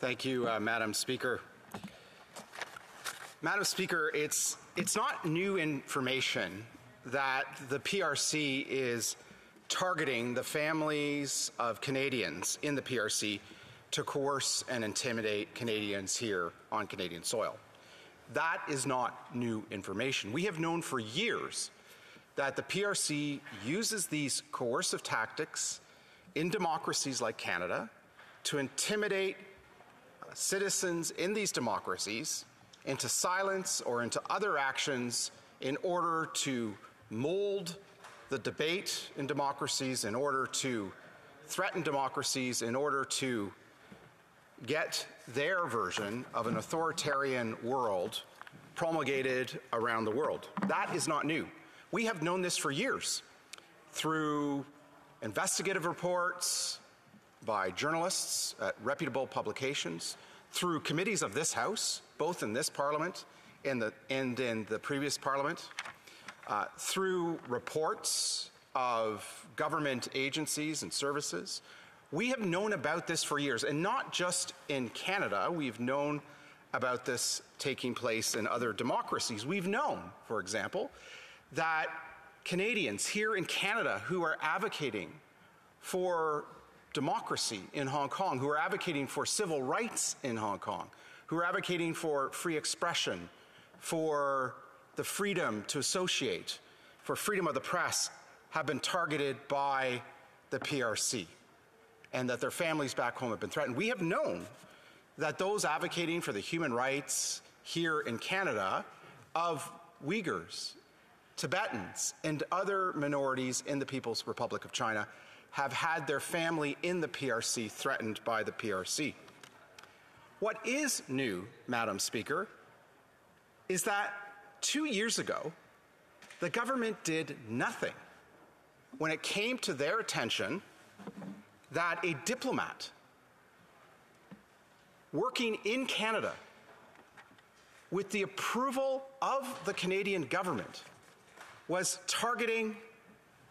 Thank you, Madam Speaker. Madam Speaker, it's not new information that the PRC is targeting the families of Canadians in the PRC to coerce and intimidate Canadians here on Canadian soil. That is not new information. We have known for years that the PRC uses these coercive tactics in democracies like Canada to intimidate citizens in these democracies into silence or into other actions in order to mold the debate in democracies, in order to threaten democracies, in order to get their version of an authoritarian world promulgated around the world. That is not new. We have known this for years through investigative reports by journalists at reputable publications, through committees of this House, both in this Parliament and in the previous Parliament, through reports of government agencies and services. We have known about this for years, and not just in Canada. We've known about this taking place in other democracies. We've known, for example, that Canadians here in Canada who are advocating for democracy in Hong Kong, who are advocating for civil rights in Hong Kong, who are advocating for free expression, for the freedom to associate, for freedom of the press, have been targeted by the PRC, and that their families back home have been threatened. We have known that those advocating for the human rights here in Canada of Uyghurs, Tibetans, and other minorities in the People's Republic of China have had their family in the PRC threatened by the PRC. What is new, Madam Speaker, is that 2 years ago, the government did nothing when it came to their attention that a diplomat working in Canada with the approval of the Canadian government was targeting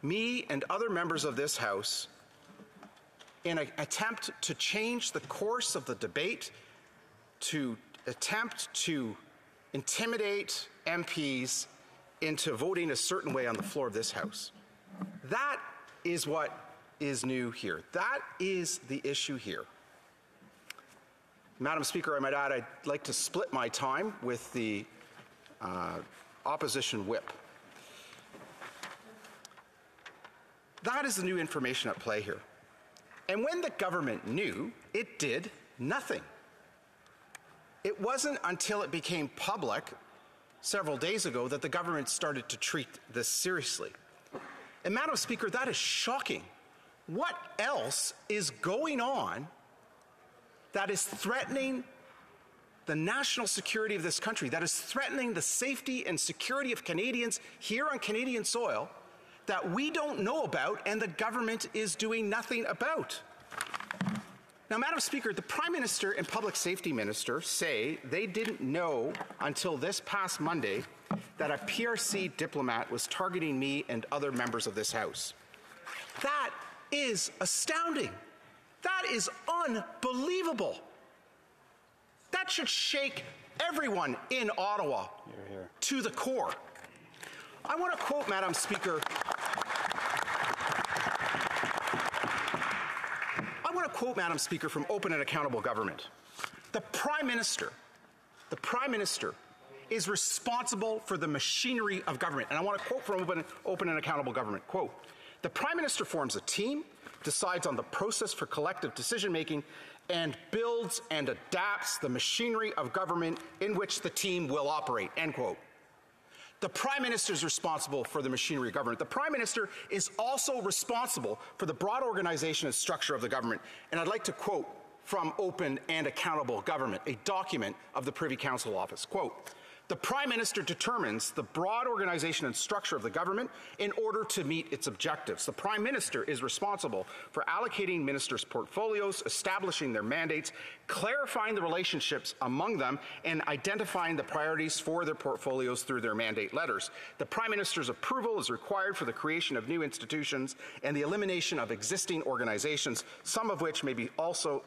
me and other members of this House in an attempt to change the course of the debate, to attempt to intimidate MPs into voting a certain way on the floor of this House. That is what is new here. That is the issue here. Madam Speaker, I might add, I'd like to split my time with the opposition whip. That is the new information at play here. And when the government knew, it did nothing. It wasn't until it became public several days ago that the government started to treat this seriously. And Madam Speaker, that is shocking. What else is going on that is threatening the national security of this country, that is threatening the safety and security of Canadians here on Canadian soil, that we don't know about and the government is doing nothing about? Now, Madam Speaker, the Prime Minister and Public Safety Minister say they didn't know until this past Monday that a PRC diplomat was targeting me and other members of this House. That is astounding. That is unbelievable. That should shake everyone in Ottawa to the core. I want to quote, Madam Speaker, from Open and Accountable Government. The Prime Minister is responsible for the machinery of government. And I want to quote from Open and Accountable Government, quote, "The Prime Minister forms a team, decides on the process for collective decision-making, and builds and adapts the machinery of government in which the team will operate," end quote. The Prime Minister is responsible for the machinery of government. The Prime Minister is also responsible for the broad organization and structure of the government. And I'd like to quote from Open and Accountable Government, a document of the Privy Council Office, quote, "The Prime Minister determines the broad organization and structure of the government in order to meet its objectives. The Prime Minister is responsible for allocating ministers' portfolios, establishing their mandates, clarifying the relationships among them, and identifying the priorities for their portfolios through their mandate letters. The Prime Minister's approval is required for the creation of new institutions and the elimination of existing organizations, some of which may be also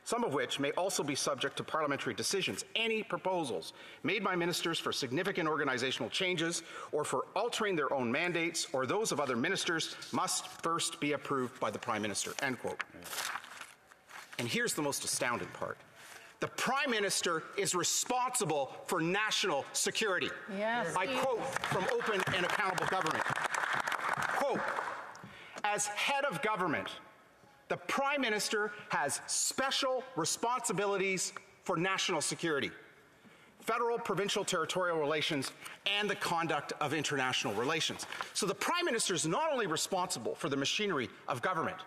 some of which may also be subject to parliamentary decisions. Any proposals made by ministers for significant organizational changes or for altering their own mandates or those of other ministers must first be approved by the Prime Minister, end quote. And here's the most astounding part. The Prime Minister is responsible for national security. Yes. I quote from Open and Accountable Government. Quote, as head of government, the Prime Minister has special responsibilities for national security, federal, provincial, territorial relations, and the conduct of international relations. So the Prime Minister is not only responsible for the machinery of government,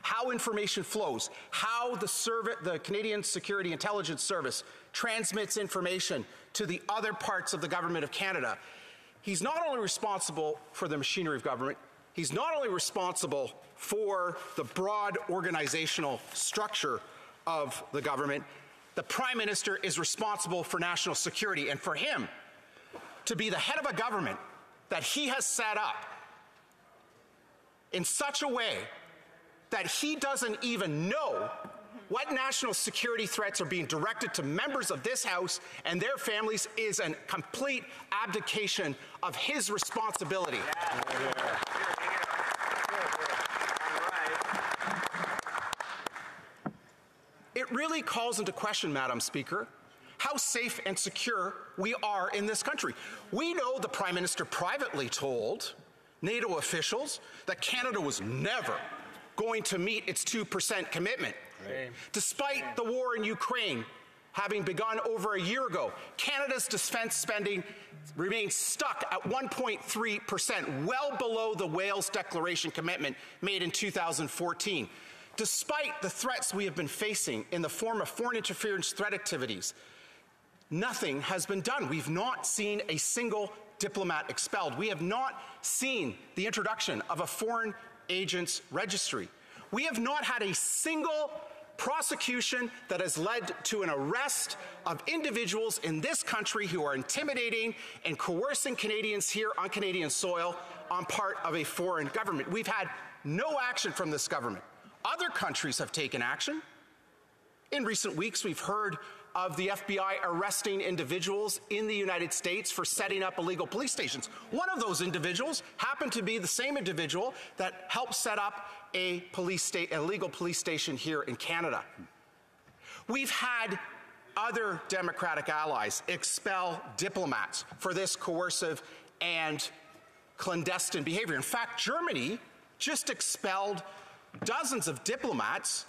how information flows, how the Canadian Security Intelligence Service transmits information to the other parts of the Government of Canada. He's not only responsible for the machinery of government, he's not only responsible for the broad organizational structure of the government, the Prime Minister is responsible for national security. And for him to be the head of a government that he has set up in such a way that he doesn't even know what national security threats are being directed to members of this House and their families is a complete abdication of his responsibility. It really calls into question, Madam Speaker, how safe and secure we are in this country. We know the Prime Minister privately told NATO officials that Canada was never going to meet its 2% commitment. Right. Despite the war in Ukraine having begun over a year ago, Canada's defense spending remains stuck at 1.3%, well below the Wales Declaration commitment made in 2014. Despite the threats we have been facing in the form of foreign interference threat activities, nothing has been done. We've not seen a single diplomat expelled. We have not seen the introduction of a foreign agents registry. We have not had a single prosecution that has led to an arrest of individuals in this country who are intimidating and coercing Canadians here on Canadian soil on part of a foreign government. We've had no action from this government. Other countries have taken action. In recent weeks, we've heard of the FBI arresting individuals in the United States for setting up illegal police stations. One of those individuals happened to be the same individual that helped set up a illegal police station here in Canada. We've had other Democratic allies expel diplomats for this coercive and clandestine behavior. In fact, Germany just expelled dozens of diplomats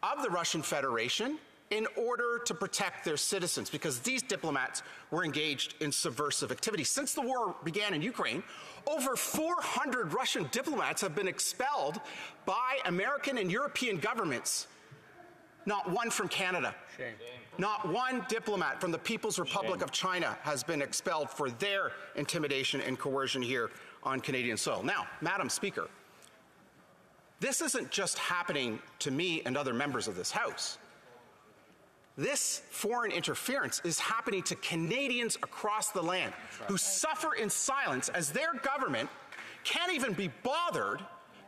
of the Russian Federation in order to protect their citizens, because these diplomats were engaged in subversive activities. Since the war began in Ukraine, over 400 Russian diplomats have been expelled by American and European governments. Not one from Canada. Shame. Not one diplomat from the People's Republic of China has been expelled for their intimidation and coercion here on Canadian soil. Now, Madam Speaker, this isn't just happening to me and other members of this House. This foreign interference is happening to Canadians across the land who suffer in silence as their government can't even be bothered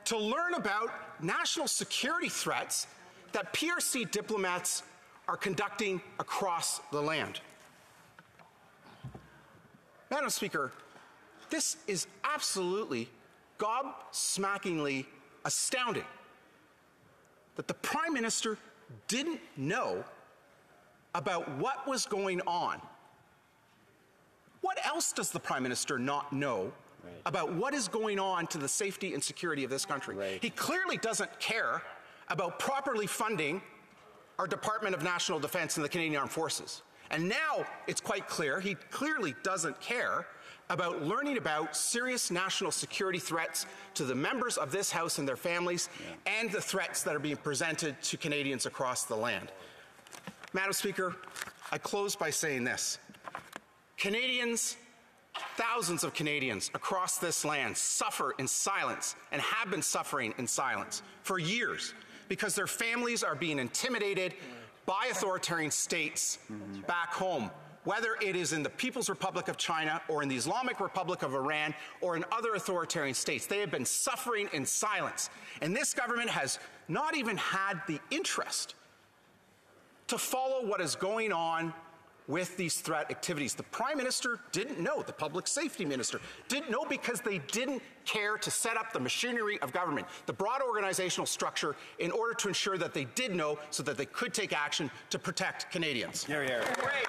to learn about national security threats that PRC diplomats are conducting across the land. Madam Speaker, this is absolutely gobsmackingly astounding that the Prime Minister didn't know about what was going on. What else does the Prime Minister not know about what is going on to the safety and security of this country? Right. He clearly doesn't care about properly funding our Department of National Defence and the Canadian Armed Forces. And now it's quite clear he clearly doesn't care about learning about serious national security threats to the members of this House and their families, and the threats that are being presented to Canadians across the land. Madam Speaker, I close by saying this. Canadians, thousands of Canadians across this land suffer in silence and have been suffering in silence for years because their families are being intimidated by authoritarian states back home, whether it is in the People's Republic of China or in the Islamic Republic of Iran or in other authoritarian states. They have been suffering in silence. And this government has not even had the interest to follow what is going on with these threat activities. The Prime Minister didn't know. The Public Safety Minister didn't know because they didn't care to set up the machinery of government, the broad organizational structure, in order to ensure that they did know so that they could take action to protect Canadians. Great.